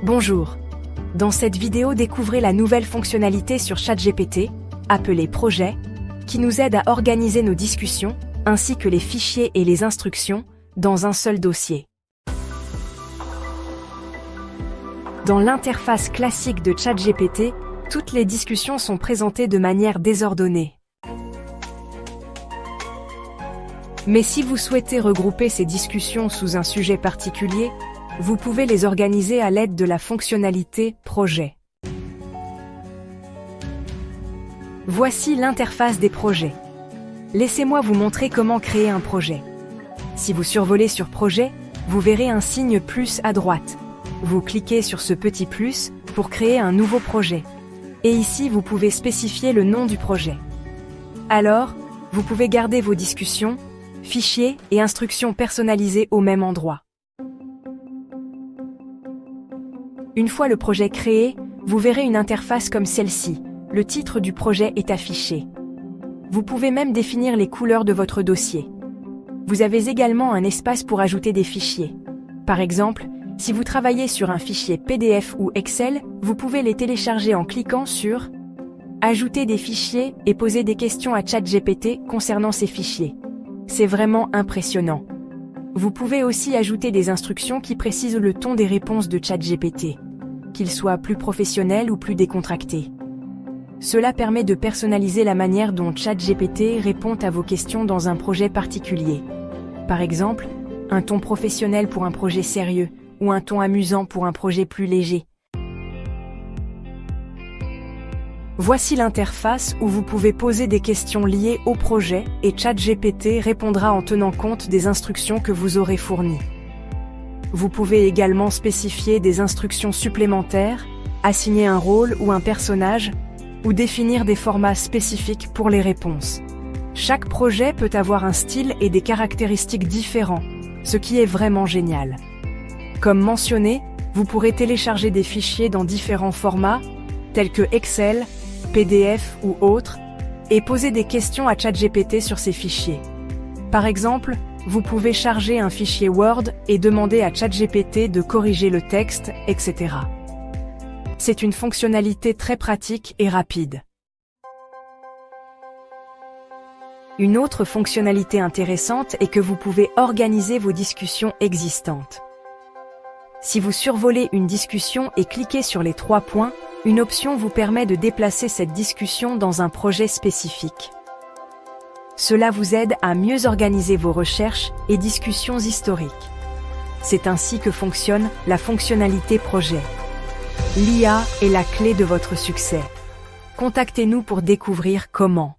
Bonjour. Dans cette vidéo, découvrez la nouvelle fonctionnalité sur ChatGPT, appelée Projet, qui nous aide à organiser nos discussions, ainsi que les fichiers et les instructions, dans un seul dossier. Dans l'interface classique de ChatGPT, toutes les discussions sont présentées de manière désordonnée. Mais si vous souhaitez regrouper ces discussions sous un sujet particulier, vous pouvez les organiser à l'aide de la fonctionnalité Projet. Voici l'interface des projets. Laissez-moi vous montrer comment créer un projet. Si vous survolez sur Projet, vous verrez un signe plus à droite. Vous cliquez sur ce petit plus pour créer un nouveau projet. Et ici, vous pouvez spécifier le nom du projet. Alors, vous pouvez garder vos discussions, fichiers et instructions personnalisées au même endroit. Une fois le projet créé, vous verrez une interface comme celle-ci. Le titre du projet est affiché. Vous pouvez même définir les couleurs de votre dossier. Vous avez également un espace pour ajouter des fichiers. Par exemple, si vous travaillez sur un fichier PDF ou Excel, vous pouvez les télécharger en cliquant sur « Ajouter des fichiers » et poser des questions à ChatGPT concernant ces fichiers. C'est vraiment impressionnant. Vous pouvez aussi ajouter des instructions qui précisent le ton des réponses de ChatGPT, qu'ils soient plus professionnels ou plus décontractés. Cela permet de personnaliser la manière dont ChatGPT répond à vos questions dans un projet particulier. Par exemple, un ton professionnel pour un projet sérieux ou un ton amusant pour un projet plus léger. Voici l'interface où vous pouvez poser des questions liées au projet et ChatGPT répondra en tenant compte des instructions que vous aurez fournies. Vous pouvez également spécifier des instructions supplémentaires, assigner un rôle ou un personnage, ou définir des formats spécifiques pour les réponses. Chaque projet peut avoir un style et des caractéristiques différents, ce qui est vraiment génial. Comme mentionné, vous pourrez télécharger des fichiers dans différents formats, tels que Excel, PDF ou autres, et poser des questions à ChatGPT sur ces fichiers. Par exemple, vous pouvez charger un fichier Word et demander à ChatGPT de corriger le texte, etc. C'est une fonctionnalité très pratique et rapide. Une autre fonctionnalité intéressante est que vous pouvez organiser vos discussions existantes. Si vous survolez une discussion et cliquez sur les 3 points, une option vous permet de déplacer cette discussion dans un projet spécifique. Cela vous aide à mieux organiser vos recherches et discussions historiques. C'est ainsi que fonctionne la fonctionnalité Projet. L'IA est la clé de votre succès. Contactez-nous pour découvrir comment.